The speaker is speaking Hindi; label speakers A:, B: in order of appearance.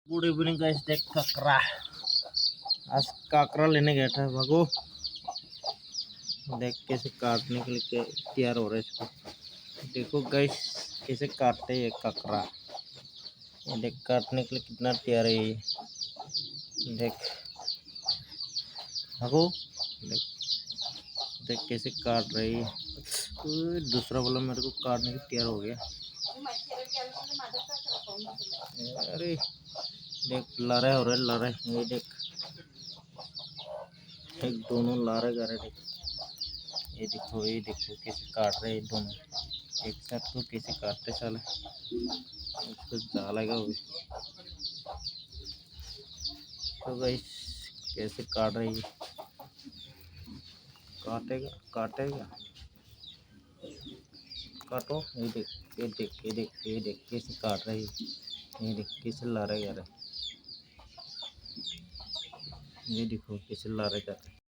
A: Good evening guys. देख काकरा, आज काकरा लेने गया था। भगो देख कैसे काटने के लिए तैयार हो रहा है इसको। देखो गाइस कैसे काटते हैं ये काकरा। ये देख काटने के लिए कितना तैयार है ये। देख भगो, देख देख कैसे काट रही है। दूसरा वाला मेरे को काटने के तैयार हो गया। अरे देख लारे हो रहे लारे, ये देख एक दोनों लारे गा रहे। देख ये देखो कैसे काट रहे हैं दोनों एक साथ। तो कैसे काटते साले, उसको डालेगा वो। तो गाइस कैसे काट रही है, काटेगा काटेगा। काटो, ये देख ये देख ये देख ये देख कैसे काट रही है। ये देख कैसे ला रहे यार, ये देखो कैसे ला रहे।